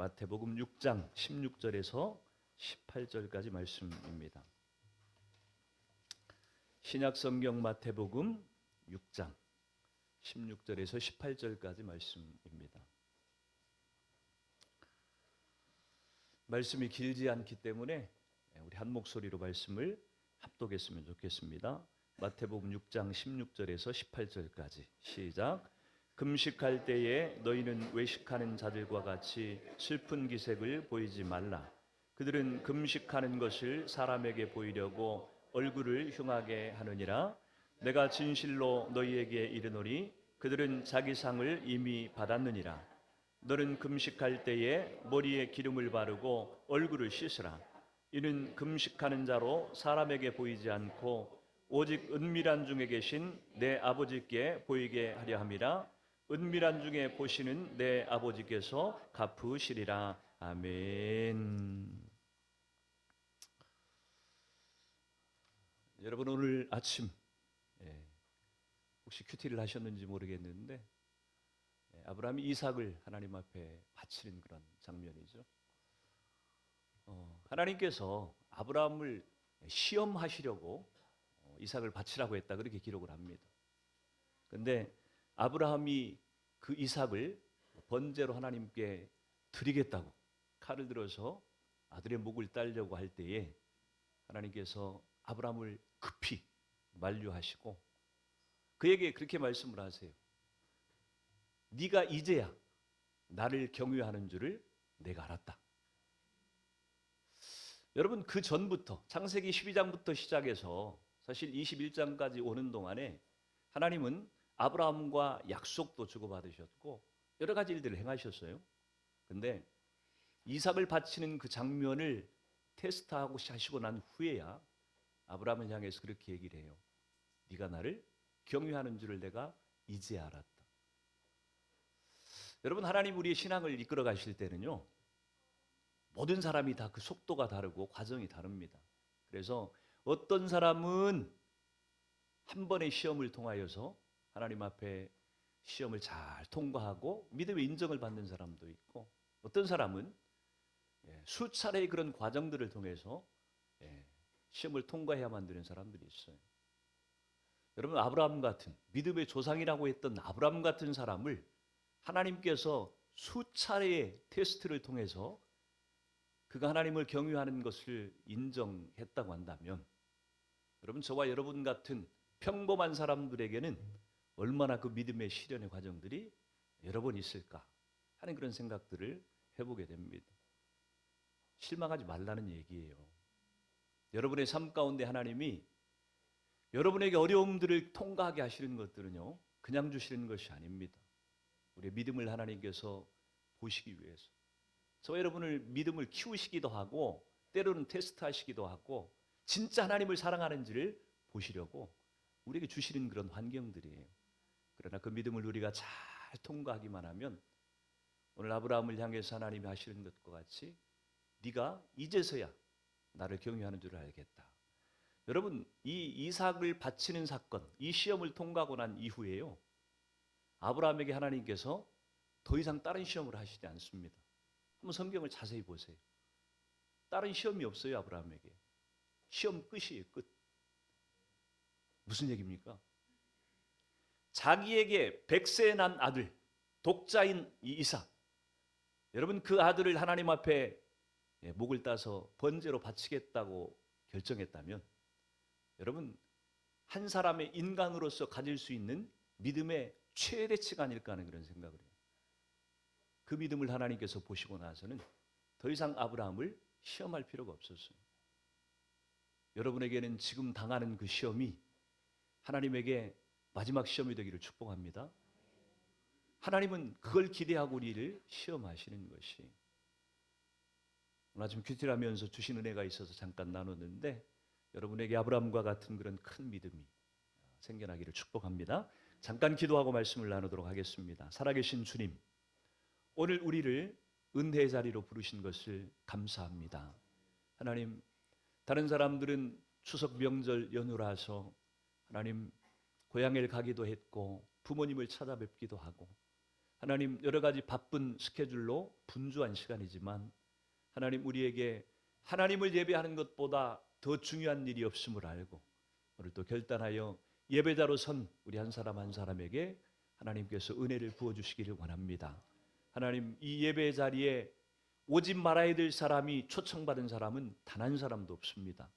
마태복음 6장 16절에서 18절까지 말씀입니다. 신약성경 마태복음 6장 16절에서 18절까지 말씀입니다. 말씀이 길지 않기 때문에 우리 한 목소리로 말씀을 합독했으면 좋겠습니다. 마태복음 6장 16절에서 18절까지 시작. 금식할 때에 너희는 외식하는 자들과 같이 슬픈 기색을 보이지 말라. 그들은 금식하는 것을 사람에게 보이려고 얼굴을 흉하게 하느니라. 내가 진실로 너희에게 이르노니 그들은 자기 상을 이미 받았느니라. 너는 금식할 때에 머리에 기름을 바르고 얼굴을 씻으라. 이는 금식하는 자로 사람에게 보이지 않고 오직 은밀한 중에 계신 내 아버지께 보이게 하려 함이라. 은밀한 중에 보시는 내 아버지께서 갚으시리라. 아멘. 여러분 오늘 아침 혹시 큐티를 하셨는지 모르겠는데 아브라함이 이삭을 하나님 앞에 바치는 그런 장면이죠. 하나님께서 아브라함을 시험하시려고 이삭을 바치라고 했다 그렇게 기록을 합니다. 그런데 아브라함이 그 이삭을 번제로 하나님께 드리겠다고 칼을 들어서 아들의 목을 따려고 할 때에 하나님께서 아브라함을 급히 만류하시고 그에게 그렇게 말씀을 하세요. 네가 이제야 나를 경외하는 줄을 내가 알았다. 여러분 그 전부터 창세기 12장부터 시작해서 사실 21장까지 오는 동안에 하나님은 아브라함과 약속도 주고받으셨고 여러 가지 일들을 행하셨어요. 그런데 이삭을 바치는 그 장면을 테스트하고 하시고 난 후에야 아브라함을 향해서 그렇게 얘기를 해요. 네가 나를 경외하는 줄을 내가 이제 알았다. 여러분 하나님 우리의 신앙을 이끌어 가실 때는요. 모든 사람이 다 그 속도가 다르고 과정이 다릅니다. 그래서 어떤 사람은 한 번의 시험을 통하여서 하나님 앞에 시험을 잘 통과하고 믿음의 인정을 받는 사람도 있고 어떤 사람은 수차례의 그런 과정들을 통해서 시험을 통과해야만 되는 사람들이 있어요. 여러분 아브라함 같은 믿음의 조상이라고 했던 아브라함 같은 사람을 하나님께서 수차례의 테스트를 통해서 그가 하나님을 경외하는 것을 인정했다고 한다면 여러분 저와 여러분 같은 평범한 사람들에게는 얼마나 그 믿음의 시련의 과정들이 여러 번 있을까 하는 그런 생각들을 해보게 됩니다. 실망하지 말라는 얘기예요. 여러분의 삶 가운데 하나님이 여러분에게 어려움들을 통과하게 하시는 것들은요 그냥 주시는 것이 아닙니다. 우리의 믿음을 하나님께서 보시기 위해서 저와 여러분을 믿음을 키우시기도 하고 때로는 테스트하시기도 하고 진짜 하나님을 사랑하는지를 보시려고 우리에게 주시는 그런 환경들이에요. 그러나 그 믿음을 우리가 잘 통과하기만 하면 오늘 아브라함을 향해서 하나님이 하시는 것과 같이 네가 이제서야 나를 경외하는 줄 알겠다. 여러분 이 이삭을 바치는 사건, 이 시험을 통과하고 난 이후에요. 아브라함에게 하나님께서 더 이상 다른 시험을 하시지 않습니다. 한번 성경을 자세히 보세요. 다른 시험이 없어요. 아브라함에게. 시험 끝이에요. 끝. 무슨 얘기입니까? 자기에게 100세 난 아들, 독자인 이 이삭. 여러분 그 아들을 하나님 앞에 목을 따서 번제로 바치겠다고 결정했다면 여러분 한 사람의 인간으로서 가질 수 있는 믿음의 최대치가 아닐까 하는 그런 생각을 해요. 그 믿음을 하나님께서 보시고 나서는 더 이상 아브라함을 시험할 필요가 없었어요. 여러분에게는 지금 당하는 그 시험이 하나님에게 마지막 시험이 되기를 축복합니다. 하나님은 그걸 기대하고 우리를 시험하시는 것이. 오늘 아침 큐티를 하면서 주신 은혜가 있어서 잠깐 나눴는데 여러분에게 아브라함과 같은 그런 큰 믿음이 생겨나기를 축복합니다. 잠깐 기도하고 말씀을 나누도록 하겠습니다. 살아계신 주님, 오늘 우리를 은혜의 자리로 부르신 것을 감사합니다. 하나님, 다른 사람들은 추석 명절 연휴라서 하나님 고향에 가기도 했고 부모님을 찾아뵙기도 하고 하나님, 여러 가지 바쁜 스케줄로 분주한 시간이지만 하나님, 우리에게 하나님을 예배하는 것보다 더 중요한 일이 없음을 알고 오늘 또 결단하여 예배자로 선 우리 한 사람 한 사람에게 하나님께서 은혜를 부어주시기를 원합니다. 하나님, 이 예배 자리에 오지 말아야 될 사람이, 초청받은 사람은 단 한 사람도 없습니다.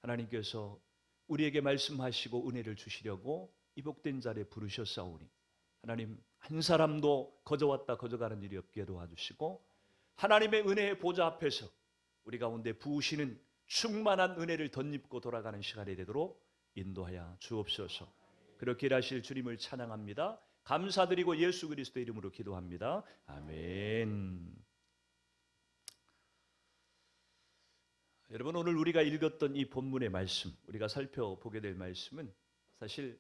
하나님께서 우리에게 말씀하시고 은혜를 주시려고 이 복된 자리에 부르셨사오니 하나님, 한 사람도 거저왔다 거저가는 일이 없게 도와주시고 하나님의 은혜의 보좌 앞에서 우리 가운데 부으시는 충만한 은혜를 덧입고 돌아가는 시간이 되도록 인도하여 주옵소서. 그렇게 일하실 주님을 찬양합니다. 감사드리고 예수 그리스도의 이름으로 기도합니다. 아멘. 여러분, 오늘 우리가 읽었던 이 본문의 말씀, 우리가 살펴보게 될 말씀은 사실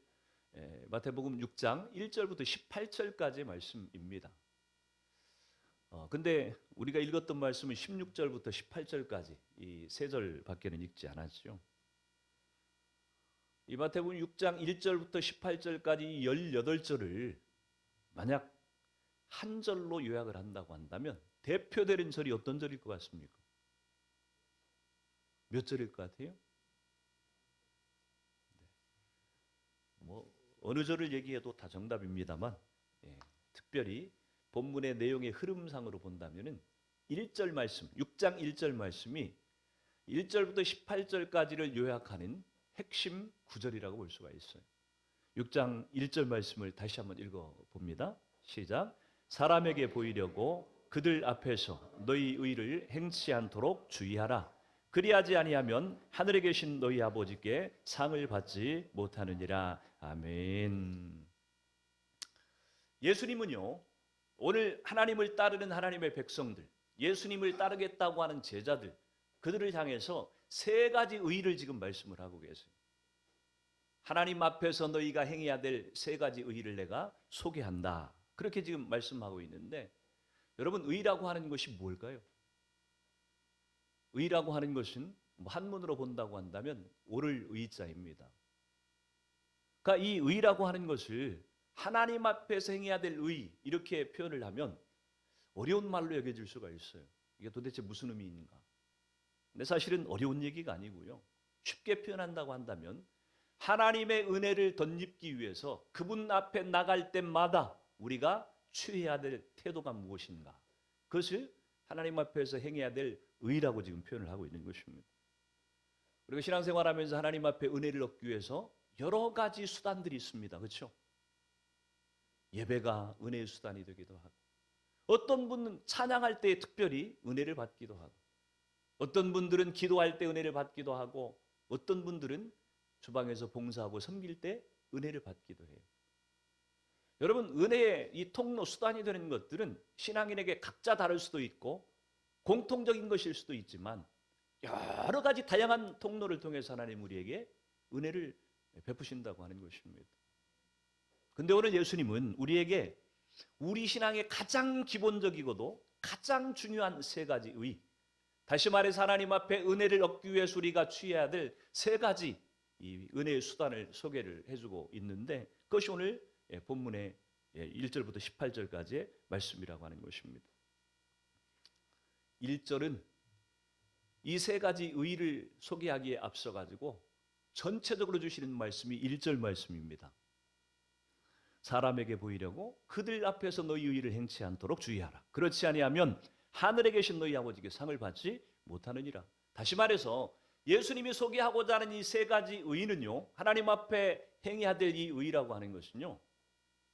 마태복음 6장 1절부터 18절까지의 말씀입니다. 근데 우리가 읽었던 말씀은 16절부터 18절까지 이 세 절밖에는 읽지 않았죠. 이 마태복음 6장 1절부터 18절까지 18절을 만약 한 절로 요약을 한다고 한다면 대표되는 절이 어떤 절일 것 같습니까? 몇 절일 것 같아요? 뭐 어느 절을 얘기해도 다 정답입니다만 특별히 본문의 내용의 흐름상으로 본다면은 1절 말씀, 6장 1절 말씀이 1절부터 18절까지를 요약하는 핵심 구절이라고 볼 수가 있어요. 6장 1절 말씀을 다시 한번 읽어봅니다. 시작. 사람에게 보이려고 그들 앞에서 너희 의를 행치 않도록 주의하라. 그리하지 아니하면 하늘에 계신 너희 아버지께 상을 받지 못하느니라. 아멘. 예수님은요, 오늘 하나님을 따르는 하나님의 백성들, 예수님을 따르겠다고 하는 제자들, 그들을 향해서 세 가지 의를 지금 말씀을 하고 계세요. 하나님 앞에서 너희가 행해야 될 세 가지 의를 내가 소개한다. 그렇게 지금 말씀하고 있는데, 여러분, 의라고 하는 것이 뭘까요? 의라고 하는 것은 한문으로 본다고 한다면 옳을 의자입니다. 그러니까 이 의라고 하는 것을 하나님 앞에서 행해야 될 의, 이렇게 표현을 하면 어려운 말로 여겨질 수가 있어요. 이게 도대체 무슨 의미인가? 근데 사실은 어려운 얘기가 아니고요. 쉽게 표현한다고 한다면 하나님의 은혜를 덧입기 위해서 그분 앞에 나갈 때마다 우리가 취해야 될 태도가 무엇인가? 그것을 하나님 앞에서 행해야 될 의라고 지금 표현을 하고 있는 것입니다. 우리가 신앙생활하면서 하나님 앞에 은혜를 얻기 위해서 여러 가지 수단들이 있습니다. 그렇죠? 예배가 은혜의 수단이 되기도 하고, 어떤 분은 찬양할 때 특별히 은혜를 받기도 하고, 어떤 분들은 기도할 때 은혜를 받기도 하고, 어떤 분들은 주방에서 봉사하고 섬길 때 은혜를 받기도 해요. 여러분, 은혜의 이 통로, 수단이 되는 것들은 신앙인에게 각자 다를 수도 있고 공통적인 것일 수도 있지만 여러 가지 다양한 통로를 통해서 하나님 우리에게 은혜를 베푸신다고 하는 것입니다. 근데 오늘 예수님은 우리에게 우리 신앙의 가장 기본적이고도 가장 중요한 세 가지 의, 다시 말해서 하나님 앞에 은혜를 얻기 위해서 우리가 취해야 될 세 가지 이 은혜의 수단을 소개를 해주고 있는데, 그것이 오늘 본문의 1절부터 18절까지의 말씀이라고 하는 것입니다. 1절은 이 세 가지 의를 소개하기에 앞서 가지고 전체적으로 주시는 말씀이 1절 말씀입니다. 사람에게 보이려고 그들 앞에서 너희 의를 행치 않도록 주의하라. 그렇지 아니하면 하늘에 계신 너희 아버지께 상을 받지 못하느니라. 다시 말해서 예수님이 소개하고자 하는 이 세 가지 의는요, 하나님 앞에 행해야 될 이 의라고 하는 것은요,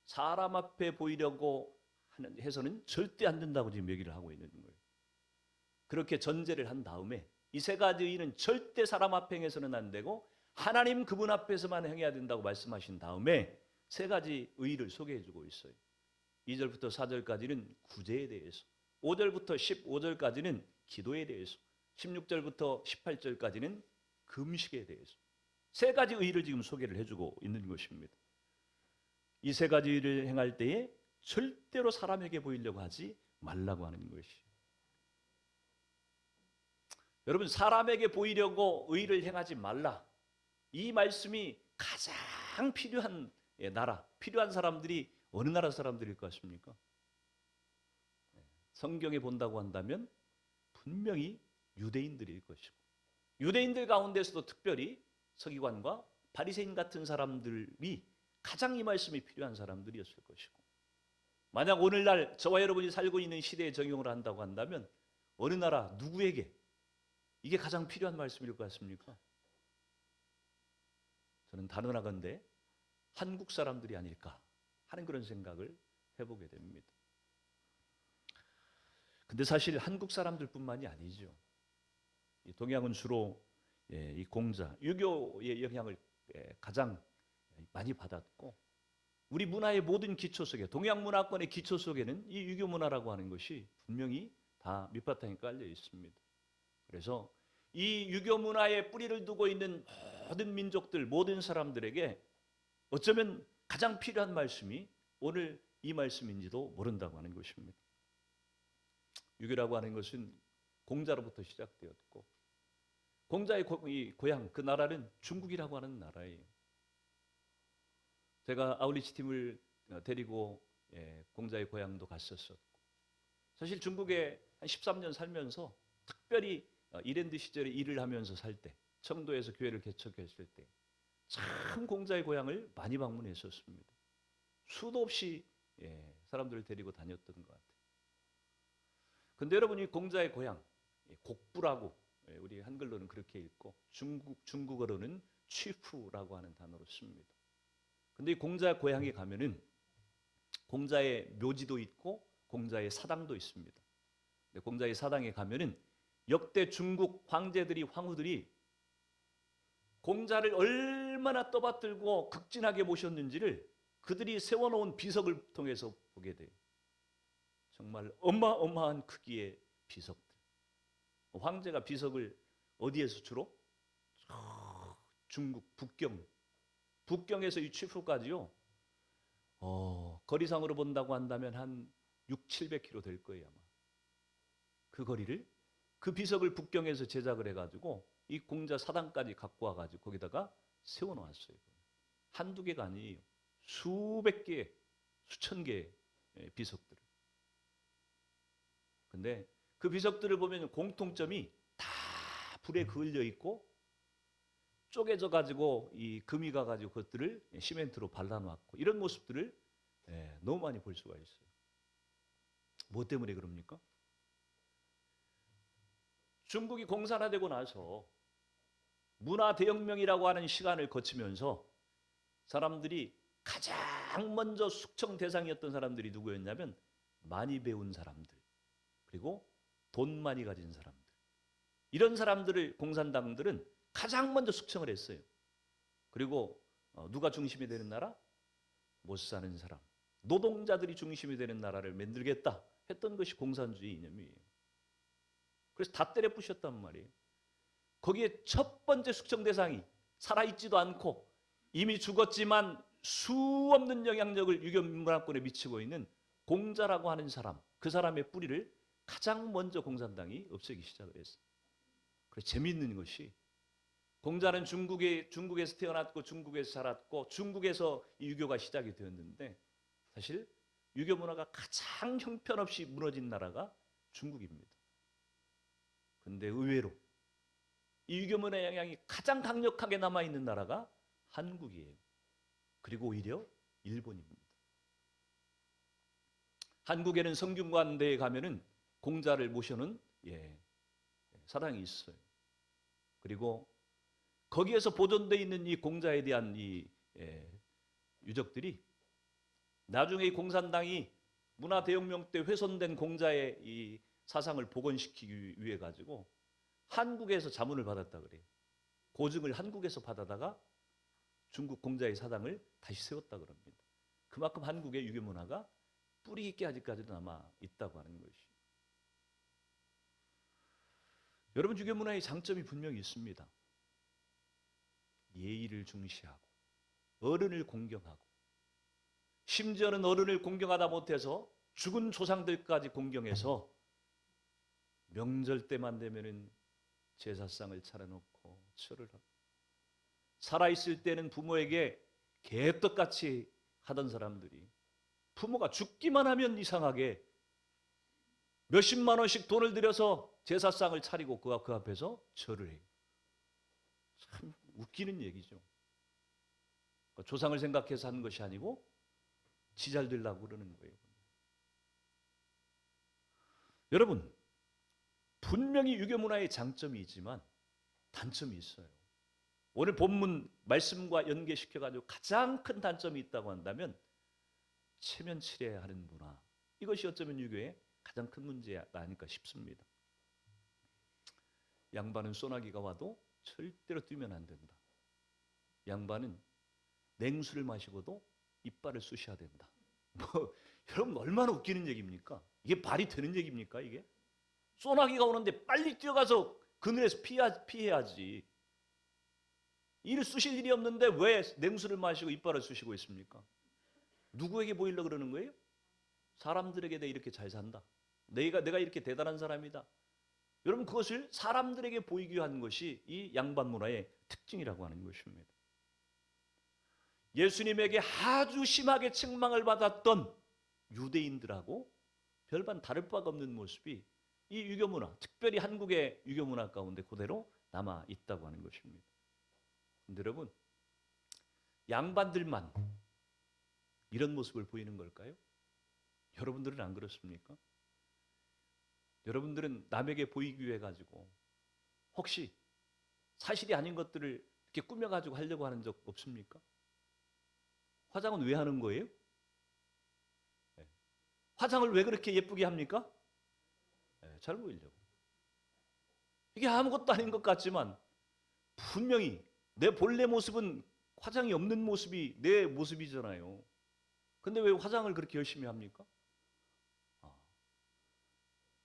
사람 앞에 보이려고 해서는 절대 안 된다고 지금 얘기를 하고 있는 거예요. 그렇게 전제를 한 다음에 이 세 가지 의는 절대 사람 앞에 행해서는 안 되고 하나님 그분 앞에서만 행해야 된다고 말씀하신 다음에 세 가지 의를 소개해 주고 있어요. 2절부터 4절까지는 구제에 대해서, 5절부터 15절까지는 기도에 대해서, 16절부터 18절까지는 금식에 대해서 세 가지 의를 지금 소개를 해주고 있는 것입니다. 이 세 가지 의를 행할 때에 절대로 사람에게 보이려고 하지 말라고 하는 것이. 여러분, 사람에게 보이려고 의를 행하지 말라, 이 말씀이 가장 필요한 나라, 필요한 사람들이 어느 나라 사람들일 것 같습니까? 성경에 본다고 한다면 분명히 유대인들일 것이고, 유대인들 가운데서도 특별히 서기관과 바리새인 같은 사람들이 가장 이 말씀이 필요한 사람들이었을 것이고, 만약 오늘날 저와 여러분이 살고 있는 시대에 적용을 한다고 한다면 어느 나라 누구에게 이게 가장 필요한 말씀일 것 같습니까? 저는 단언하건대 한국 사람들이 아닐까 하는 그런 생각을 해보게 됩니다. 근데 사실 한국 사람들뿐만이 아니죠. 동양은 주로 이 공자, 유교의 영향을 가장 많이 받았고, 우리 문화의 모든 기초 속에, 동양 문화권의 기초 속에는 이 유교 문화라고 하는 것이 분명히 다 밑바탕에 깔려 있습니다. 그래서 이 유교 문화에 뿌리를 두고 있는 모든 민족들, 모든 사람들에게 어쩌면 가장 필요한 말씀이 오늘 이 말씀인지도 모른다고 하는 것입니다. 유교라고 하는 것은 공자로부터 시작되었고, 공자의 고향, 그 나라는 중국이라고 하는 나라예요. 제가 아울리치 팀을 데리고 공자의 고향도 갔었었고, 사실 중국에 한 13년 살면서 특별히 이랜드 시절에 일을 하면서 살 때, 청도에서 교회를 개척했을 때 참 공자의 고향을 많이 방문했었습니다. 수도 없이 사람들을 데리고 다녔던 것 같아요. 근데 여러분이 공자의 고향, 곡부라고 우리 한글로는 그렇게 읽고 중국어로는 취푸라고 하는 단어로 씁니다. 근데 이 공자 고향에 가면은 공자의 묘지도 있고 공자의 사당도 있습니다. 근데 공자의 사당에 가면은 역대 중국 황제들이, 황후들이 공자를 얼마나 떠받들고 극진하게 모셨는지를 그들이 세워놓은 비석을 통해서 보게 돼요. 정말 어마어마한 크기의 비석들. 황제가 비석을 어디에서 주로? 중국 북경에서 이 취푸까지요. 거리상으로 본다고 한다면 한 600-700km 될 거예요, 아마. 그 거리를, 그 비석을 북경에서 제작을 해가지고 이 공자 사당까지 갖고 와가지고 거기다가 세워놓았어요. 한두 개가 아니에요. 수백 개, 수천 개의 비석들을. 근데 그 비석들을 보면 공통점이 다 불에 그을려 있고 쪼개져 가지고 이 금이 가가지고 그것들을 시멘트로 발라놨고, 이런 모습들을 너무 많이 볼 수가 있어요. 뭐 때문에 그럽니까? 중국이 공산화되고 나서 문화 대혁명이라고 하는 시간을 거치면서 사람들이 가장 먼저 숙청 대상이었던 사람들이 누구였냐면 많이 배운 사람들, 그리고 돈 많이 가진 사람들, 이런 사람들을 공산당들은 가장 먼저 숙청을 했어요. 그리고 누가 중심이 되는 나라? 못 사는 사람, 노동자들이 중심이 되는 나라를 만들겠다 했던 것이 공산주의 이념이에요. 그래서 다 때려 부셨단 말이에요. 거기에 첫 번째 숙청 대상이 살아있지도 않고 이미 죽었지만 수 없는 영향력을 유교 문화권에 미치고 있는 공자라고 하는 사람, 그 사람의 뿌리를 가장 먼저 공산당이 없애기 시작을 했어요. 그래서 재미있는 것이, 공자는 중국에서 태어났고 중국에서 자랐고 중국에서 이 유교가 시작이 되었는데, 사실 유교 문화가 가장 형편없이 무너진 나라가 중국입니다. 그런데 의외로 이 유교 문화의 영향이 가장 강력하게 남아있는 나라가 한국이에요. 그리고 오히려 일본입니다. 한국에는 성균관대에 가면은 공자를 모셔놓은 사당이 있어요. 그리고 거기에서 보존되어 있는 이 공자에 대한 이 유적들이 나중에 이 공산당이 문화대혁명 때 훼손된 공자의 이 사상을 복원시키기 위해 가지고 한국에서 자문을 받았다 그래요. 고증을 한국에서 받아다가 중국 공자의 사당을 다시 세웠다 그럽니다. 그만큼 한국의 유교 문화가 뿌리 있게 아직까지도 남아 있다고 하는 것이. 여러분, 유교 문화의 장점이 분명히 있습니다. 예의를 중시하고 어른을 공경하고, 심지어는 어른을 공경하다 못해서 죽은 조상들까지 공경해서 명절 때만 되면은 제사상을 차려놓고 절을 하고, 살아있을 때는 부모에게 개떡같이 하던 사람들이 부모가 죽기만 하면 이상하게 몇십만 원씩 돈을 들여서 제사상을 차리고 그 앞에서 절을 해요. 참 웃기는 얘기죠. 조상을 생각해서 하는 것이 아니고 지 잘 되려고 그러는 거예요. 여러분, 분명히 유교 문화의 장점이 있지만 단점이 있어요. 오늘 본문 말씀과 연계시켜가지고 가장 큰 단점이 있다고 한다면 체면치레하는 문화, 이것이 어쩌면 유교의 가장 큰 문제가 아닐까 싶습니다. 양반은 소나기가 와도 절대로 뛰면 안 된다. 양반은 냉수를 마시고도 이빨을 쑤셔야 된다. 여러분 얼마나 웃기는 얘기입니까? 이게 말이 되는 얘기입니까? 이게 소나기가 오는데 빨리 뛰어가서 그늘에서 피해야지. 이를 쑤실 일이 없는데 왜 냉수를 마시고 이빨을 쑤시고 있습니까? 누구에게 보이려고 그러는 거예요? 사람들에게 내가 이렇게 잘 산다. 내가 이렇게 대단한 사람이다. 여러분 그것을 사람들에게 보이기 위한 것이 이 양반 문화의 특징이라고 하는 것입니다. 예수님에게 아주 심하게 책망을 받았던 유대인들하고 별반 다를 바가 없는 모습이 이 유교 문화, 특별히 한국의 유교 문화 가운데 그대로 남아 있다고 하는 것입니다. 근데 여러분, 양반들만 이런 모습을 보이는 걸까요? 여러분들은 안 그렇습니까? 여러분들은 남에게 보이기 위해 가지고 혹시 사실이 아닌 것들을 이렇게 꾸며가지고 하려고 하는 적 없습니까? 화장은 왜 하는 거예요? 네. 화장을 왜 그렇게 예쁘게 합니까? 네, 잘 보이려고. 이게 아무것도 아닌 것 같지만 분명히 내 본래 모습은 화장이 없는 모습이 내 모습이잖아요. 근데 왜 화장을 그렇게 열심히 합니까?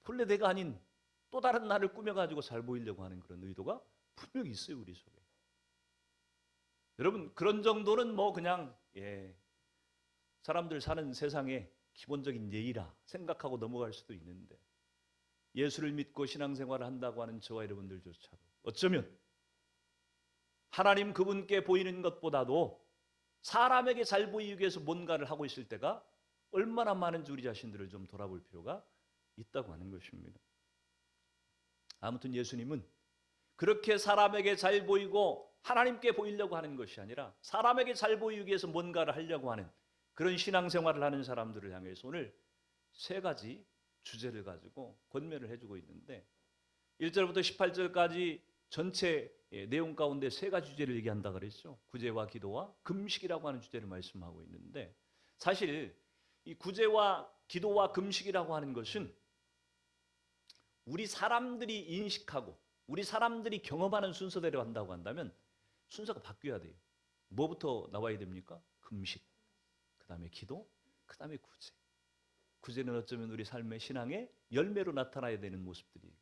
본래 내가 아닌 또 다른 나를 꾸며가지고 잘 보이려고 하는 그런 의도가 분명히 있어요, 우리 속에. 여러분 그런 정도는 뭐 그냥 사람들 사는 세상의 기본적인 예의라 생각하고 넘어갈 수도 있는데 예수를 믿고 신앙생활을 한다고 하는 저와 여러분들조차도 어쩌면 하나님 그분께 보이는 것보다도 사람에게 잘 보이기 위해서 뭔가를 하고 있을 때가 얼마나 많은지 우리 자신들을 좀 돌아볼 필요가 있다고 하는 것입니다. 아무튼 예수님은 그렇게 사람에게 잘 보이고 하나님께 보이려고 하는 것이 아니라 사람에게 잘 보이기 위해서 뭔가를 하려고 하는 그런 신앙생활을 하는 사람들을 향해서 오늘 세 가지 주제를 가지고 권면을 해주고 있는데 1절부터 18절까지 전체 내용 가운데 세 가지 주제를 얘기한다 그랬죠. 구제와 기도와 금식이라고 하는 주제를 말씀하고 있는데 사실 이 구제와 기도와 금식이라고 하는 것은 우리 사람들이 인식하고 우리 사람들이 경험하는 순서대로 한다고 한다면 순서가 바뀌어야 돼요. 뭐부터 나와야 됩니까? 금식, 그 다음에 기도, 그 다음에 구제. 구제는 어쩌면 우리 삶의 신앙의 열매로 나타나야 되는 모습들이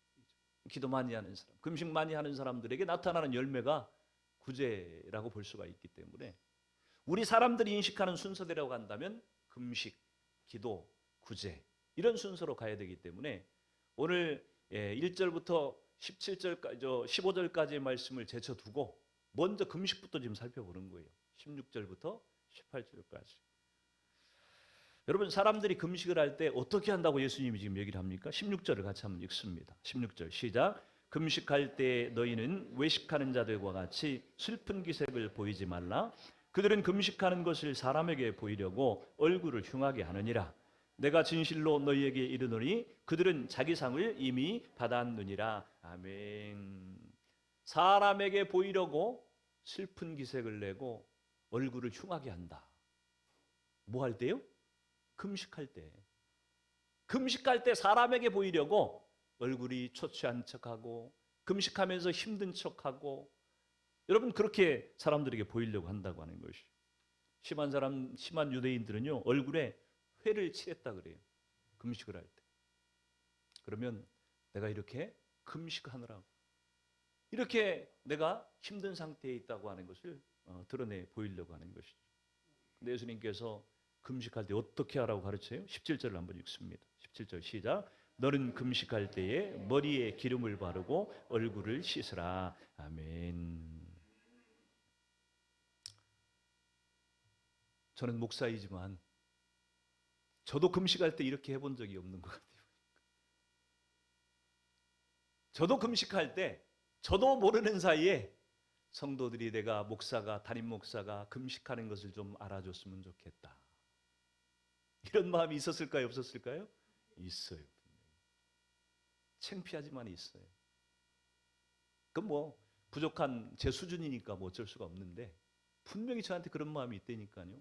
기도 많이 하는 사람, 금식 많이 하는 사람들에게 나타나는 열매가 구제라고 볼 수가 있기 때문에 우리 사람들이 인식하는 순서대로 간다면 금식, 기도, 구제 이런 순서로 가야 되기 때문에 오늘 1절부터 17절까지 15절까지의 말씀을 제쳐두고 먼저 금식부터 지금 살펴보는 거예요. 16절부터 18절까지. 여러분 사람들이 금식을 할 때 어떻게 한다고 예수님이 지금 얘기를 합니까? 16절을 같이 한번 읽습니다. 16절 시작. 금식할 때 너희는 외식하는 자들과 같이 슬픈 기색을 보이지 말라. 그들은 금식하는 것을 사람에게 보이려고 얼굴을 흉하게 하느니라. 내가 진실로 너희에게 이르노니 그들은 자기 상을 이미 받았느니라. 아멘. 사람에게 보이려고 슬픈 기색을 내고 얼굴을 흉하게 한다. 뭐 할 때요? 금식할 때. 금식할 때 사람에게 보이려고 얼굴이 초췌한 척하고 금식하면서 힘든 척하고 여러분 그렇게 사람들에게 보이려고 한다고 하는 것이. 심한 유대인들은요 얼굴에 회를 칠했다 그래요. 금식을 할 때. 그러면 내가 이렇게 금식하느라고 이렇게 내가 힘든 상태에 있다고 하는 것을 드러내 보이려고 하는 것이죠. 근데 예수님께서 금식할 때 어떻게 하라고 가르쳐요? 17절을 한번 읽습니다. 17절 시작. 너는 금식할 때에 머리에 기름을 바르고 얼굴을 씻으라. 아멘. 저는 목사이지만 저도 금식할 때 이렇게 해본 적이 없는 것 같아요. 저도 금식할 때 저도 모르는 사이에 성도들이 내가 목사가 담임 목사가 금식하는 것을 좀 알아줬으면 좋겠다. 이런 마음이 있었을까요? 없었을까요? 있어요. 창피하지만 있어요. 그건 뭐 부족한 제 수준이니까 뭐 어쩔 수가 없는데 분명히 저한테 그런 마음이 있다니까요.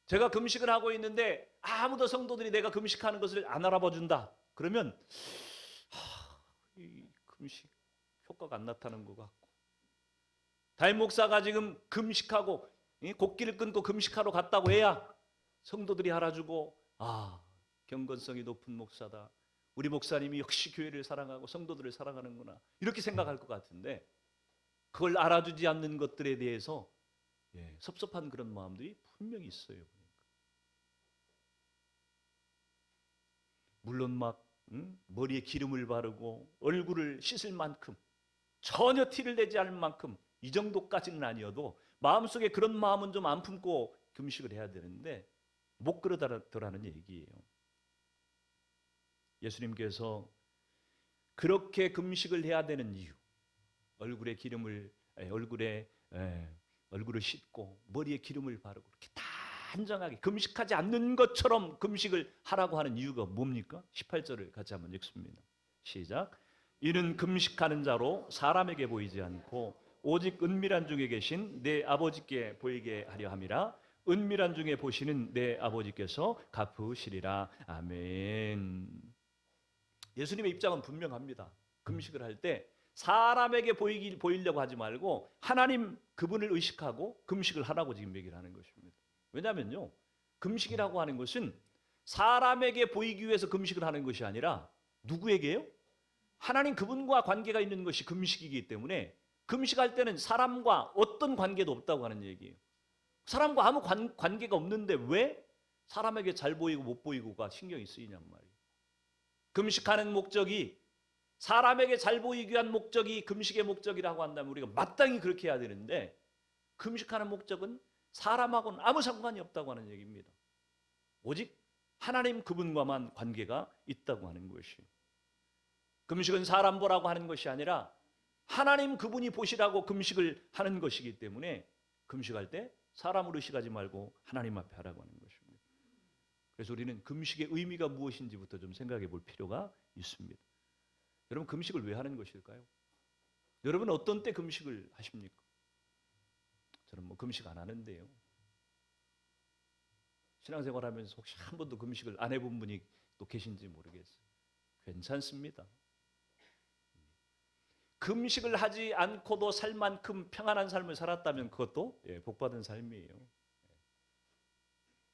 제가 금식을 하고 있는데 아무도 성도들이 내가 금식하는 것을 안 알아봐 준다. 그러면 이 금식 효과가 안 나타나는 것 같고, 담임 목사가 지금 금식하고 곡기를 끊고 금식하러 갔다고 해야 성도들이 알아주고, 경건성이 높은 목사다. 우리 목사님이 역시 교회를 사랑하고 성도들을 사랑하는구나. 이렇게 생각할 것 같은데 그걸 알아주지 않는 것들에 대해서 섭섭한 그런 마음들이 분명히 있어요. 물론 막 머리에 기름을 바르고 얼굴을 씻을 만큼 전혀 티를 내지 않을 만큼 이 정도까지는 아니어도 마음속에 그런 마음은 좀 안 품고 금식을 해야 되는데 못 그러더라는 얘기예요. 예수님께서 그렇게 금식을 해야 되는 이유, 얼굴을 씻고 머리에 기름을 바르고 이렇게 단정하게 금식하지 않는 것처럼 금식을 하라고 하는 이유가 뭡니까? 18절을 같이 한번 읽습니다. 시작. 이는 금식하는 자로 사람에게 보이지 않고 오직 은밀한 중에 계신 내 아버지께 보이게 하려 함이라. 은밀한 중에 보시는 내 아버지께서 갚으시리라. 아멘. 예수님의 입장은 분명합니다. 금식을 할 때 사람에게 보이려고 하지 말고 하나님 그분을 의식하고 금식을 하라고 지금 얘기를 하는 것입니다. 왜냐하면요, 금식이라고 하는 것은 사람에게 보이기 위해서 금식을 하는 것이 아니라 누구에게요? 하나님 그분과 관계가 있는 것이 금식이기 때문에 금식할 때는 사람과 어떤 관계도 없다고 하는 얘기예요. 사람과 아무 관계가 없는데 왜 사람에게 잘 보이고 못 보이고가 신경이 쓰이냔 말이에요. 금식하는 목적이 사람에게 잘 보이기 위한 목적이 금식의 목적이라고 한다면 우리가 마땅히 그렇게 해야 되는데 금식하는 목적은 사람하고는 아무 상관이 없다고 하는 얘기입니다. 오직 하나님 그분과만 관계가 있다고 하는 것이에요. 금식은 사람 보라고 하는 것이 아니라 하나님 그분이 보시라고 금식을 하는 것이기 때문에 금식할 때 사람을 의식하지 말고 하나님 앞에 하라고 하는 것입니다. 그래서 우리는 금식의 의미가 무엇인지부터 좀 생각해 볼 필요가 있습니다. 여러분, 금식을 왜 하는 것일까요? 여러분 어떤 때 금식을 하십니까? 저는 뭐 금식 안 하는데요. 신앙생활하면서 혹시 한 번도 금식을 안 해본 분이 또 계신지 모르겠어요. 괜찮습니다. 금식을 하지 않고도 살 만큼 평안한 삶을 살았다면 그것도 복받은 삶이에요.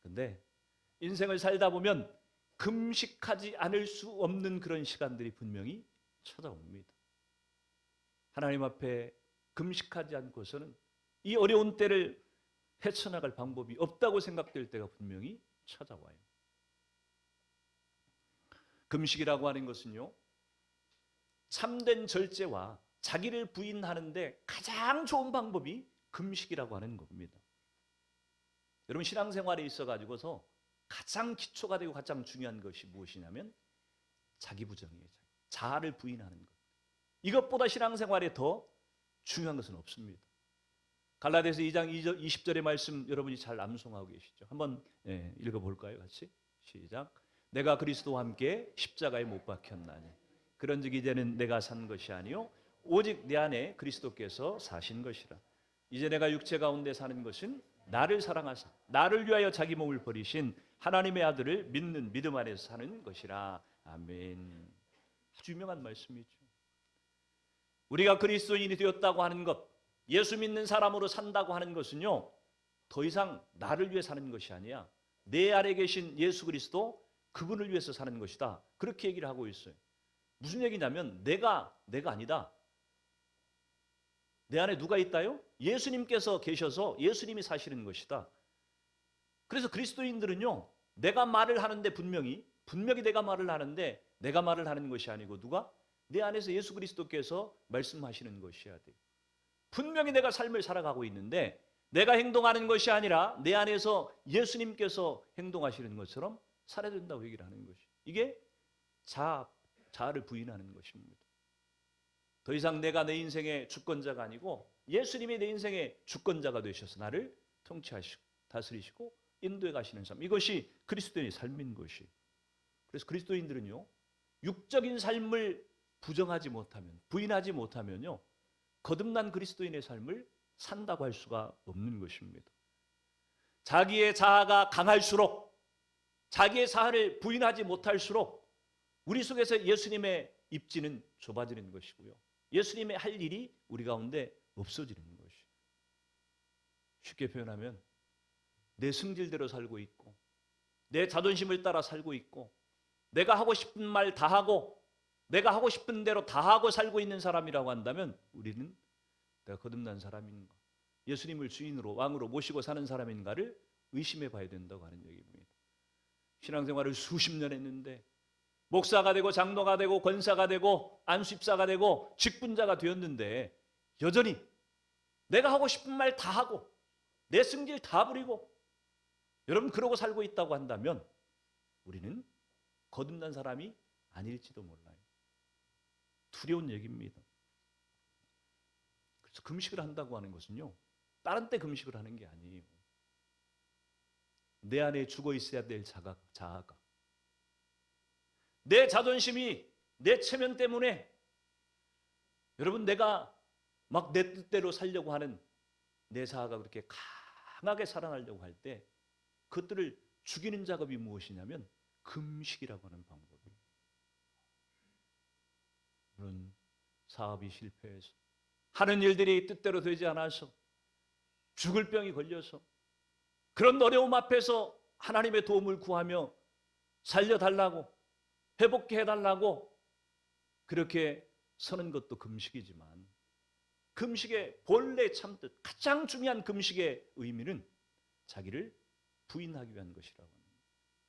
근데 인생을 살다 보면 금식하지 않을 수 없는 그런 시간들이 분명히 찾아옵니다. 하나님 앞에 금식하지 않고서는 이 어려운 때를 헤쳐나갈 방법이 없다고 생각될 때가 분명히 찾아와요. 금식이라고 하는 것은요, 참된 절제와 자기를 부인하는데 가장 좋은 방법이 금식이라고 하는 겁니다. 여러분, 신앙생활에 있어가지고서 가장 기초가 되고 가장 중요한 것이 무엇이냐면 자기 부정이에요. 자아를 부인하는 것. 이것보다 신앙생활에 더 중요한 것은 없습니다. 갈라디아서 2장 20절의 말씀 여러분이 잘 암송하고 계시죠? 한번 읽어볼까요? 같이 시작. 내가 그리스도와 함께 십자가에 못 박혔나니 그런즉 이제는 내가 산 것이 아니요 오직 내 안에 그리스도께서 사신 것이라. 이제 내가 육체 가운데 사는 것은 나를 사랑하사 나를 위하여 자기 몸을 버리신 하나님의 아들을 믿는 믿음 안에서 사는 것이라. 아멘. 아주 유명한 말씀이죠. 우리가 그리스도인이 되었다고 하는 것, 예수 믿는 사람으로 산다고 하는 것은요, 더 이상 나를 위해 사는 것이 아니야. 내 안에 계신 예수 그리스도 그분을 위해서 사는 것이다. 그렇게 얘기를 하고 있어요. 무슨 얘기냐면 내가 아니다. 내 안에 누가 있다요? 예수님께서 계셔서 예수님이 사시는 것이다. 그래서 그리스도인들은요, 내가 말을 하는데 분명히 내가 말을 하는데 내가 말을 하는 것이 아니고 누가? 내 안에서 예수 그리스도께서 말씀하시는 것이어야 돼요. 분명히 내가 삶을 살아가고 있는데 내가 행동하는 것이 아니라 내 안에서 예수님께서 행동하시는 것처럼 살아야 된다고 얘기를 하는 것이. 이게 자아를 부인하는 것입니다. 더 이상 내가 내 인생의 주권자가 아니고 예수님이 내 인생의 주권자가 되셔서 나를 통치하시고 다스리시고 인도해 가시는 삶. 이것이 그리스도인의 삶인 것이. 그래서 그리스도인들은요, 육적인 삶을 부정하지 못하면, 부인하지 못하면요, 거듭난 그리스도인의 삶을 산다고 할 수가 없는 것입니다. 자기의 자아가 강할수록, 자기의 자아를 부인하지 못할수록 우리 속에서 예수님의 입지는 좁아지는 것이고요, 예수님의 할 일이 우리 가운데 없어지는 것이. 쉽게 표현하면 내 승질대로 살고 있고, 내 자존심을 따라 살고 있고, 내가 하고 싶은 말 다 하고, 내가 하고 싶은 대로 다 하고 살고 있는 사람이라고 한다면 우리는 내가 거듭난 사람인가, 예수님을 주인으로 왕으로 모시고 사는 사람인가를 의심해 봐야 된다고 하는 얘기입니다. 신앙생활을 수십 년 했는데 목사가 되고 장로가 되고 권사가 되고 안수집사가 되고 직분자가 되었는데 여전히 내가 하고 싶은 말 다 하고 내 승질 다 부리고 여러분 그러고 살고 있다고 한다면 우리는 거듭난 사람이 아닐지도 몰라요. 두려운 얘기입니다. 그래서 금식을 한다고 하는 것은요, 다른 때 금식을 하는 게 아니에요. 내 안에 죽어 있어야 될 자아가, 내 자존심이 내 체면 때문에 여러분 내가 막 내 뜻대로 살려고 하는 내 자아가 그렇게 강하게 살아나려고 할 때 그것들을 죽이는 작업이 무엇이냐면 금식이라고 하는 방법이에요. 물론 사업이 실패해서 하는 일들이 뜻대로 되지 않아서 죽을 병이 걸려서 그런 어려움 앞에서 하나님의 도움을 구하며 살려달라고, 회복해 해달라고 그렇게 서는 것도 금식이지만 금식의 본래 참뜻, 가장 중요한 금식의 의미는 자기를 부인하기 위한 것이라고 합니다.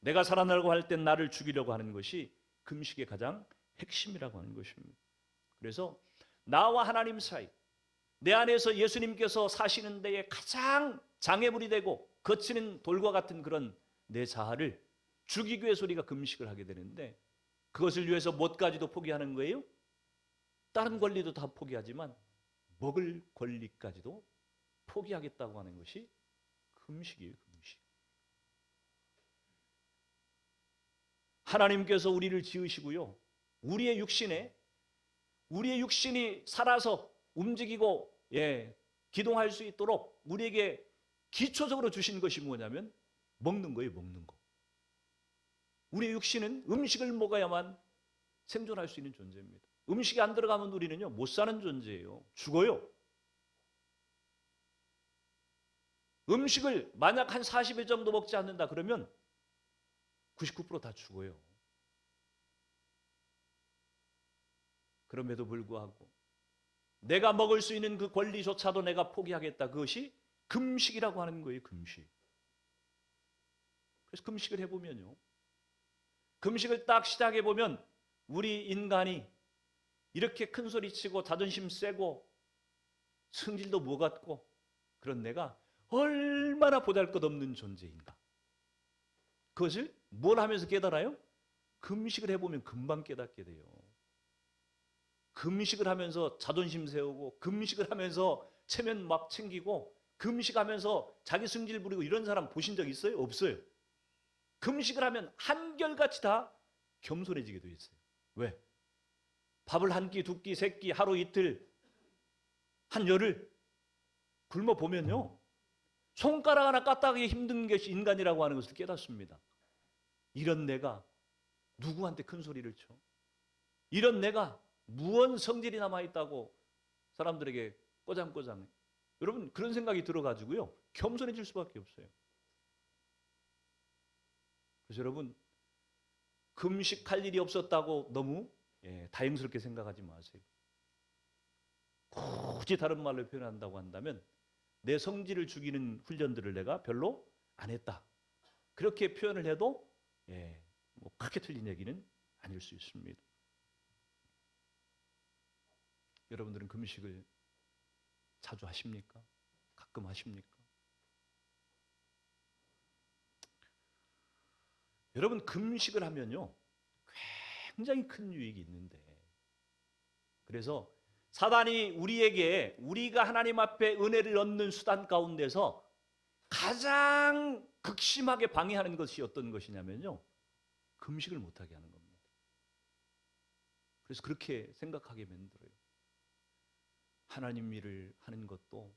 내가 살아나려고 할 땐 나를 죽이려고 하는 것이 금식의 가장 핵심이라고 하는 것입니다. 그래서 나와 하나님 사이, 내 안에서 예수님께서 사시는 데에 가장 장애물이 되고 거치는 돌과 같은 그런 내 자아를 죽이기 위해서 우리가 금식을 하게 되는데 그것을 위해서 뭐까지도 포기하는 거예요? 다른 권리도 다 포기하지만 먹을 권리까지도 포기하겠다고 하는 것이 금식이에요. 금식. 하나님께서 우리를 지으시고요, 우리의 육신이 살아서 움직이고 기동할 수 있도록 우리에게 기초적으로 주신 것이 뭐냐면 먹는 거예요. 먹는 거. 우리의 육신은 음식을 먹어야만 생존할 수 있는 존재입니다. 음식이 안 들어가면 우리는요 못 사는 존재예요. 죽어요. 음식을 만약 한 40일 정도 먹지 않는다 그러면 99% 다 죽어요. 그럼에도 불구하고 내가 먹을 수 있는 그 권리조차도 내가 포기하겠다. 그것이 금식이라고 하는 거예요. 금식. 그래서 금식을 해보면요, 금식을 딱 시작해보면 우리 인간이 이렇게 큰 소리치고 자존심 세고 성질도 뭐 같고 그런 내가 얼마나 보잘것없는 존재인가, 그것을 뭘 하면서 깨달아요? 금식을 해보면 금방 깨닫게 돼요. 금식을 하면서 자존심 세우고 금식을 하면서 체면 막 챙기고 금식하면서 자기 승질 부리고 이런 사람 보신 적 있어요? 없어요. 금식을 하면 한결같이 다 겸손해지게 돼 있어요. 왜? 밥을 한 끼, 두 끼, 세 끼, 하루 이틀, 한 열흘 굶어 보면요, 손가락 하나 까딱하기 힘든 것이 인간이라고 하는 것을 깨닫습니다. 이런 내가 누구한테 큰 소리를 쳐? 이런 내가 무언 성질이 남아있다고 사람들에게 꼬장꼬장. 여러분 그런 생각이 들어가지고요 겸손해질 수밖에 없어요. 그래서 여러분 금식할 일이 없었다고 너무 다행스럽게 생각하지 마세요. 굳이 다른 말로 표현한다고 한다면 내 성질을 죽이는 훈련들을 내가 별로 안 했다, 그렇게 표현을 해도 뭐 크게 틀린 얘기는 아닐 수 있습니다. 여러분들은 금식을 자주 하십니까? 가끔 하십니까? 여러분 금식을 하면요 굉장히 큰 유익이 있는데, 그래서 사단이 우리에게 우리가 하나님 앞에 은혜를 얻는 수단 가운데서 가장 극심하게 방해하는 것이 어떤 것이냐면요, 금식을 못하게 하는 겁니다. 그래서 그렇게 생각하게 만들어요. 하나님 일을 하는 것도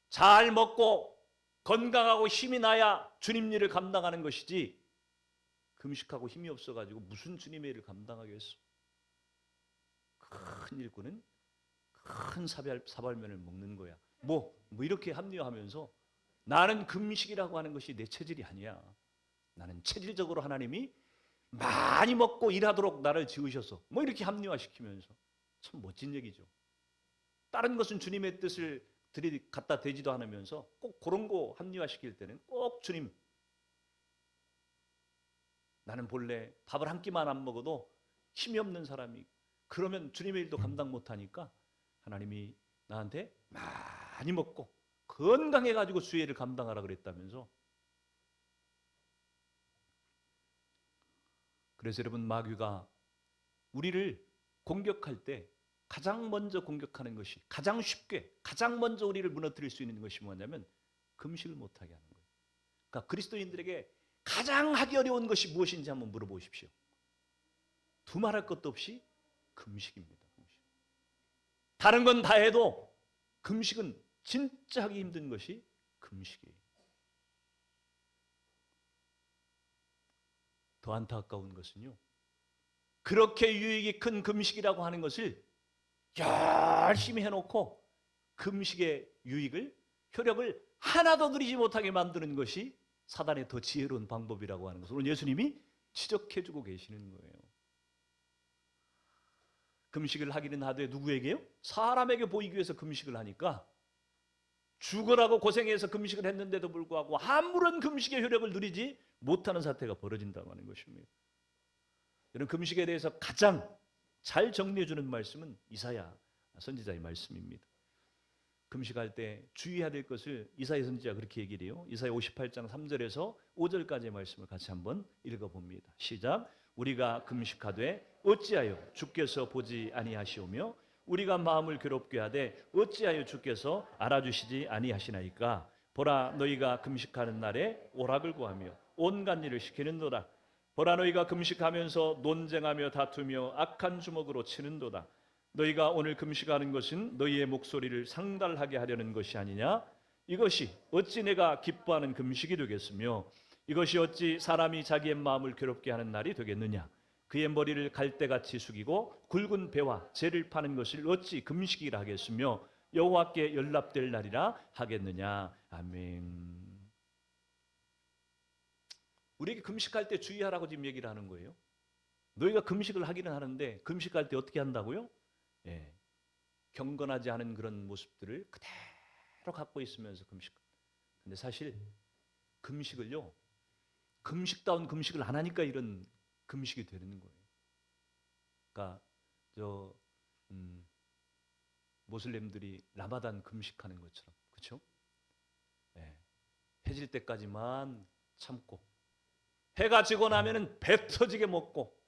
잘 먹고 건강하고 힘이 나야 주님 일을 감당하는 것이지, 금식하고 힘이 없어가지고 무슨 주님의 일을 감당하겠어. 큰 일꾼은 큰 사발면을 먹는 거야. 뭐 이렇게 합리화하면서 나는 금식이라고 하는 것이 내 체질이 아니야. 나는 체질적으로 하나님이 많이 먹고 일하도록 나를 지으셔서 뭐 이렇게 합리화시키면서, 참 멋진 얘기죠. 다른 것은 주님의 뜻을 갖다 대지도 않으면서 꼭 그런 거 합리화시킬 때는 꼭 주님, 나는 본래 밥을 한 끼만 안 먹어도 힘이 없는 사람이, 그러면 주님의 일도 감당 못하니까 하나님이 나한테 많이 먹고 건강해가지고 주의 일을 감당하라 그랬다면서. 그래서 여러분, 마귀가 우리를 공격할 때 가장 먼저 공격하는 것이, 가장 쉽게 가장 먼저 우리를 무너뜨릴 수 있는 것이 뭐냐면 금식을 못하게 하는 거예요. 그러니까 그리스도인들에게 가장 하기 어려운 것이 무엇인지 한번 물어보십시오. 두말할 것도 없이 금식입니다. 금식. 다른 건 다 해도 금식은 진짜 하기 힘든 것이 금식이에요. 더 안타까운 것은요, 그렇게 유익이 큰 금식이라고 하는 것을 열심히 해놓고 금식의 유익을, 효력을 하나도 누리지 못하게 만드는 것이 사단의 더 지혜로운 방법이라고 하는 것을 오늘 예수님이 지적해주고 계시는 거예요. 금식을 하기는 하되 누구에게요? 사람에게 보이기 위해서 금식을 하니까, 죽으라고 고생해서 금식을 했는데도 불구하고 아무런 금식의 효력을 누리지 못하는 사태가 벌어진다고 하는 것입니다. 이런 금식에 대해서 가장 잘 정리해 주는 말씀은 이사야 선지자의 말씀입니다. 금식할 때 주의해야 될 것을 이사야 선지자가 그렇게 얘기를 해요. 이사야 58장 3절에서 5절까지의 말씀을 같이 한번 읽어봅니다. 시작. 우리가 금식하되 어찌하여 주께서 보지 아니하시오며 우리가 마음을 괴롭게 하되 어찌하여 주께서 알아주시지 아니하시나이까. 보라, 너희가 금식하는 날에 오락을 구하며 온갖 일을 시키는도다. 보라, 너희가 금식하면서 논쟁하며 다투며 악한 주먹으로 치는도다. 너희가 오늘 금식하는 것은 너희의 목소리를 상달하게 하려는 것이 아니냐? 이것이 어찌 내가 기뻐하는 금식이 되겠으며 이것이 어찌 사람이 자기의 마음을 괴롭게 하는 날이 되겠느냐? 그의 머리를 갈대같이 숙이고 굵은 배와 재를 파는 것을 어찌 금식이라 하겠으며 여호와께 연락될 날이라 하겠느냐? 아멘. 우리에게 금식할 때 주의하라고 지금 얘기를 하는 거예요. 너희가 금식을 하기는 하는데 금식할 때 어떻게 한다고요? 예, 경건하지 않은 그런 모습들을 그대로 갖고 있으면서 금식. 근데 사실 금식을요, 금식다운 금식을 안 하니까 이런 금식이 되는 거예요. 그러니까 모슬렘들이 라마단 금식하는 것처럼, 그렇죠? 예, 해질 때까지만 참고 해가 지고 나면은 배 터지게 먹고,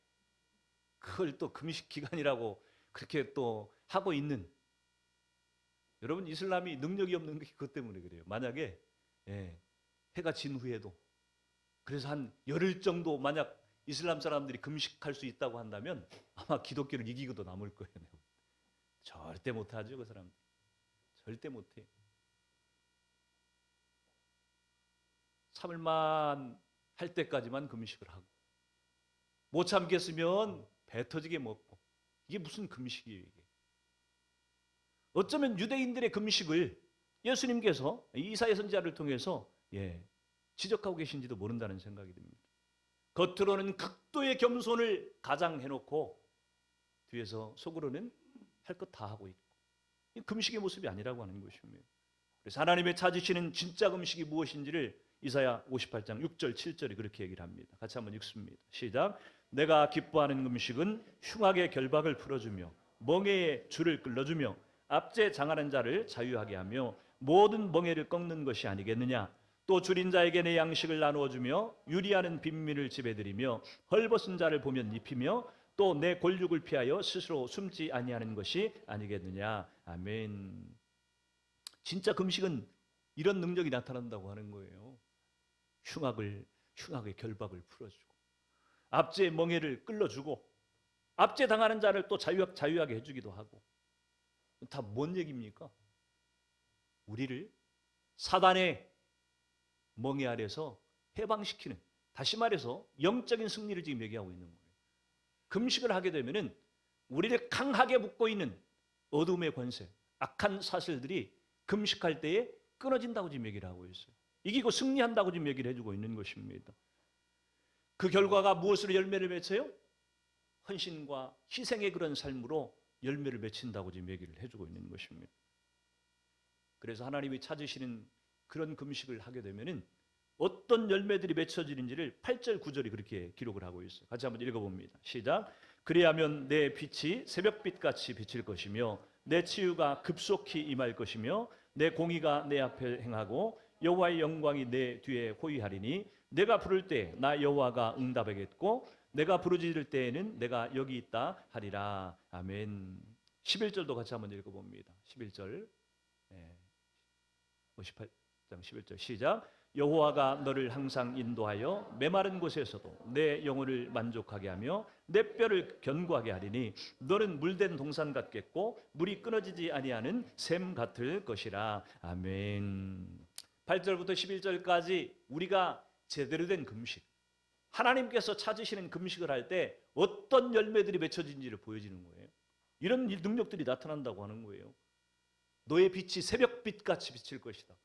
그걸 또 금식 기간이라고 그렇게 또 하고 있는, 여러분, 이슬람이 능력이 없는 게 그것 때문에 그래요. 만약에 해가 진 후에도, 그래서 한 열흘 정도 만약 이슬람 사람들이 금식할 수 있다고 한다면 아마 기독교를 이기고도 남을 거예요. 절대 못하죠, 그 사람들. 절대 못해. 참을만 할 때까지만 금식을 하고, 못 참겠으면 배 터지게 먹고. 이게 무슨 금식이에요, 이게? 어쩌면 유대인들의 금식을 예수님께서 이사야 선지자를 통해서 지적하고 계신지도 모른다는 생각이 듭니다. 겉으로는 극도의 겸손을 가장해놓고 뒤에서 속으로는 할 것 다 하고 있고, 이 금식의 모습이 아니라고 하는 것입니다. 그래서 하나님의 찾으시는 진짜 금식이 무엇인지를 이사야 58장 6절 7절이 그렇게 얘기를 합니다. 같이 한번 읽습니다. 시작. 내가 기뻐하는 금식은 흉악의 결박을 풀어주며 멍에의 줄을 끌어주며 압제 장하는 자를 자유하게 하며 모든 멍에를 꺾는 것이 아니겠느냐? 또 줄인 자에게 내 양식을 나누어 주며 유리하는 빈민을 집에 들이며 헐벗은 자를 보면 입히며 또 내 골육을 피하여 스스로 숨지 아니하는 것이 아니겠느냐. 아멘. 진짜 금식은 이런 능력이 나타난다고 하는 거예요. 흉악의 결박을 풀어주고 압제의 멍에를 끌어주고 압제 당하는 자를 또 자유하게 해주기도 하고. 다 뭔 얘기입니까? 우리를 사단의 멍에 아래서 해방시키는, 다시 말해서 영적인 승리를 지금 얘기하고 있는 거예요. 금식을 하게 되면은 우리를 강하게 묶고 있는 어둠의 권세, 악한 사슬들이 금식할 때에 끊어진다고 지금 얘기를 하고 있어요. 이기고 승리한다고 지금 얘기를 해주고 있는 것입니다. 그 결과가 무엇으로 열매를 맺어요? 헌신과 희생의 그런 삶으로 열매를 맺힌다고 지금 얘기를 해주고 있는 것입니다. 그래서 하나님이 찾으시는 그런 금식을 하게 되면은 어떤 열매들이 맺혀지는지를 8절 9절이 그렇게 기록을 하고 있어요. 같이 한번 읽어봅니다. 시작. 그리하면 내 빛이 새벽빛같이 비칠 것이며 내 치유가 급속히 임할 것이며 내 공의가 내 앞에 행하고 여호와의 영광이 내 뒤에 호위하리니 내가 부를 때 나 여호와가 응답하겠고 내가 부르짖을 때에는 내가 여기 있다 하리라. 아멘. 11절도 같이 한번 읽어봅니다. 11절 58장 11절 시작. 여호와가 너를 항상 인도하여 메마른 곳에서도 내 영혼을 만족하게 하며 내 뼈를 견고하게 하리니 너는 물된 동산 같겠고 물이 끊어지지 아니하는 샘 같을 것이라. 아멘. 8절부터 11절까지 우리가 제대로 된 금식, 하나님께서 찾으시는 금식을 할 때 어떤 열매들이 맺혀진지를 보여지는 거예요. 이런 능력들이 나타난다고 하는 거예요. 너의 빛이 새벽빛같이 비칠 것이다.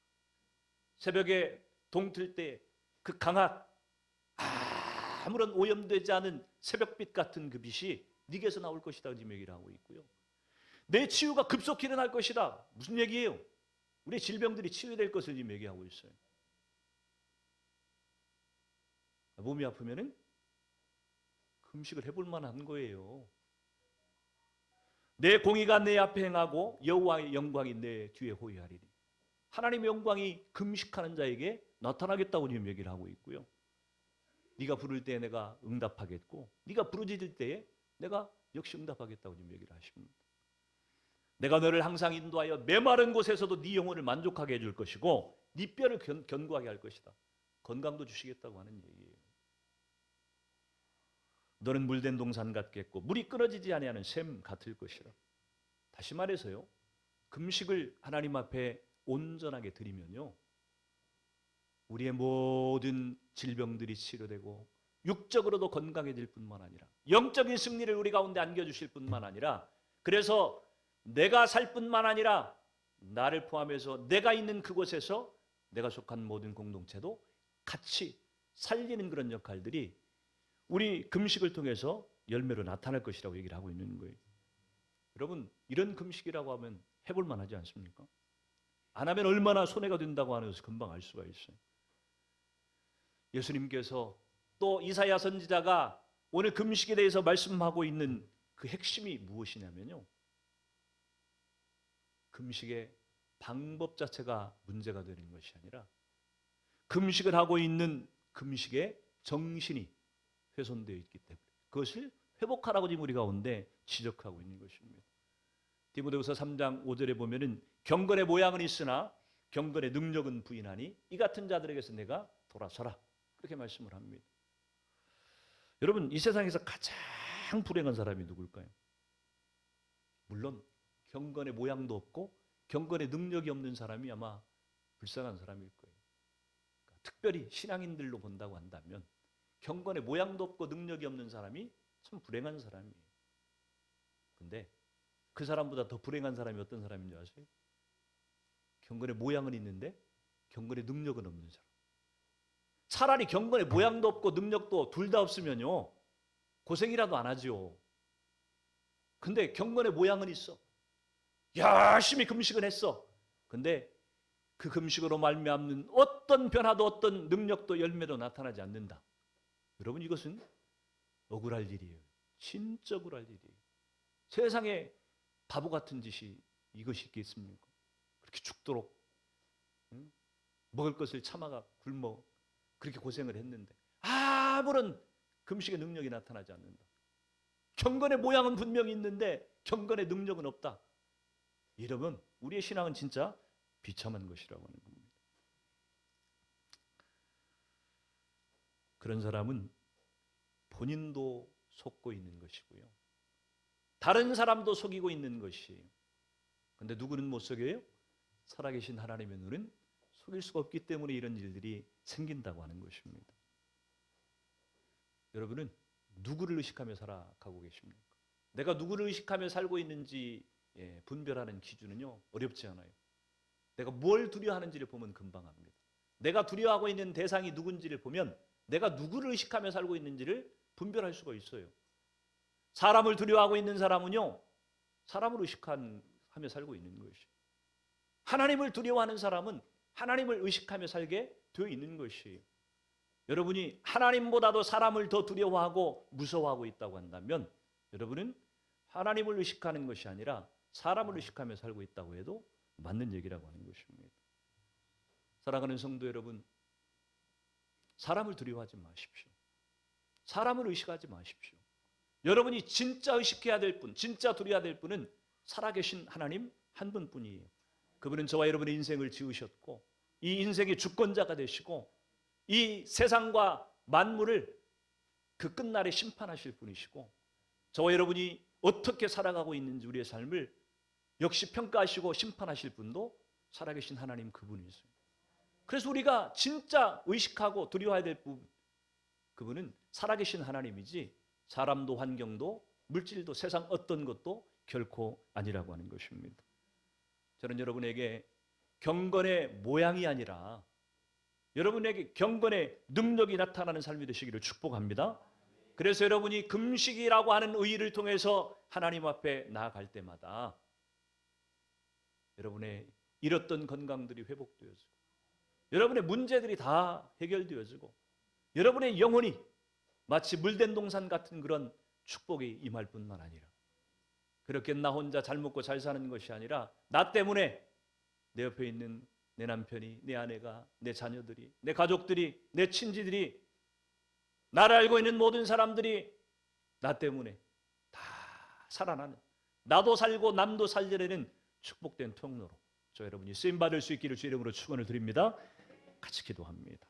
새벽에 동틀 때 그 강한 아무런 오염되지 않은 새벽빛 같은 그 빛이 네게서 나올 것이다 지금 얘기를 하고 있고요. 내 치유가 급속히 일어날 것이다. 무슨 얘기예요? 우리 질병들이 치유될 것을 지금 얘기하고 있어요. 몸이 아프면은 금식을 해볼 만한 거예요. 내 공의가 내 앞에 행하고 여호와의 영광이 내 뒤에 호위하리니. 하나님의 영광이 금식하는 자에게 나타나겠다고 지금 얘기를 하고 있고요. 네가 부를 때에 내가 응답하겠고 네가 부르짖을 때에 내가 역시 응답하겠다고 지금 얘기를 하십니다. 내가 너를 항상 인도하여 메마른 곳에서도 네 영혼을 만족하게 해줄 것이고 네 뼈를 견고하게 할 것이다. 건강도 주시겠다고 하는 얘기예요. 너는 물된 동산 같겠고 물이 끊어지지 아니하는 샘 같을 것이라. 다시 말해서요, 금식을 하나님 앞에 온전하게 드리면요, 우리의 모든 질병들이 치료되고 육적으로도 건강해질 뿐만 아니라 영적인 승리를 우리 가운데 안겨주실 뿐만 아니라, 그래서 내가 살 뿐만 아니라 나를 포함해서 내가 있는 그곳에서 내가 속한 모든 공동체도 같이 살리는 그런 역할들이 우리 금식을 통해서 열매로 나타날 것이라고 얘기를 하고 있는 거예요. 여러분, 이런 금식이라고 하면 해볼 만하지 않습니까? 안 하면 얼마나 손해가 된다고 하는 것을 금방 알 수가 있어요. 예수님께서 또 이사야 선지자가 오늘 금식에 대해서 말씀하고 있는 그 핵심이 무엇이냐면요, 금식의 방법 자체가 문제가 되는 것이 아니라 금식을 하고 있는 금식의 정신이 훼손되어 있기 때문에 그것을 회복하라고 지금 우리 가운데 지적하고 있는 것입니다. 디모데후서 3장 5절에 보면은 경건의 모양은 있으나 경건의 능력은 부인하니 이 같은 자들에게서 내가 돌아서라, 그렇게 말씀을 합니다. 여러분, 이 세상에서 가장 불행한 사람이 누굴까요? 물론 경건의 모양도 없고 경건의 능력이 없는 사람이 아마 불쌍한 사람일 거예요. 그러니까 특별히 신앙인들로 본다고 한다면 경건의 모양도 없고 능력이 없는 사람이 참 불행한 사람이에요. 근데 그 사람보다 더 불행한 사람이 어떤 사람인 줄 아세요? 경건의 모양은 있는데 경건의 능력은 없는 사람. 차라리 경건의 모양도 없고 능력도 둘 다 없으면요, 고생이라도 안 하죠. 근데 경건의 모양은 있어. 열심히 금식은 했어. 근데 그 금식으로 말미암는 어떤 변화도 어떤 능력도 열매도 나타나지 않는다. 여러분, 이것은 억울할 일이에요. 진짜 억울할 일이에요. 세상에 바보 같은 짓이 이것이 있겠습니까? 그렇게 죽도록 먹을 것을 참아가 굶어 그렇게 고생을 했는데 아무런 금식의 능력이 나타나지 않는다. 경건의 모양은 분명히 있는데 경건의 능력은 없다. 이러면 우리의 신앙은 진짜 비참한 것이라고 하는 겁니다. 그런 사람은 본인도 속고 있는 것이고요. 다른 사람도 속이고 있는 것이에요. 그런데 누구는 못 속여요? 살아계신 하나님의 눈은 속일 수가 없기 때문에 이런 일들이 생긴다고 하는 것입니다. 여러분은 누구를 의식하며 살아가고 계십니까? 내가 누구를 의식하며 살고 있는지 분별하는 기준은요, 어렵지 않아요. 내가 뭘 두려워하는지를 보면 금방 압니다. 내가 두려워하고 있는 대상이 누군지를 보면 내가 누구를 의식하며 살고 있는지를 분별할 수가 있어요. 사람을 두려워하고 있는 사람은요, 사람을 의식하며 살고 있는 것이에요. 하나님을 두려워하는 사람은 하나님을 의식하며 살게 되어 있는 것이에요. 여러분이 하나님보다도 사람을 더 두려워하고 무서워하고 있다고 한다면 여러분은 하나님을 의식하는 것이 아니라 사람을 의식하며 살고 있다고 해도 맞는 얘기라고 하는 것입니다. 사랑하는 성도 여러분, 사람을 두려워하지 마십시오. 사람을 의식하지 마십시오. 여러분이 진짜 의식해야 될 분, 진짜 두려워야 될 분은 살아계신 하나님 한 분뿐이에요. 그분은 저와 여러분의 인생을 지으셨고 이 인생의 주권자가 되시고 이 세상과 만물을 그 끝날에 심판하실 분이시고 저와 여러분이 어떻게 살아가고 있는지 우리의 삶을 역시 평가하시고 심판하실 분도 살아계신 하나님 그분이세요. 그래서 우리가 진짜 의식하고 두려워해야 될 부분, 그분은 살아계신 하나님이지 사람도 환경도 물질도 세상 어떤 것도 결코 아니라고 하는 것입니다. 저는 여러분에게 경건의 모양이 아니라 여러분에게 경건의 능력이 나타나는 삶이 되시기를 축복합니다. 그래서 여러분이 금식이라고 하는 의의를 통해서 하나님 앞에 나아갈 때마다 여러분의 잃었던 건강들이 회복되어지고 여러분의 문제들이 다 해결되어지고 여러분의 영혼이 마치 물된 동산 같은 그런 축복이 임할 뿐만 아니라 그렇게 나 혼자 잘 먹고 잘 사는 것이 아니라 나 때문에 내 옆에 있는 내 남편이, 내 아내가, 내 자녀들이, 내 가족들이, 내 친지들이, 나를 알고 있는 모든 사람들이 나 때문에 다 살아나는, 나도 살고 남도 살려내는 축복된 통로로 저 여러분이 쓰임받을 수 있기를 주 이름으로 축원을 드립니다. 같이 기도합니다.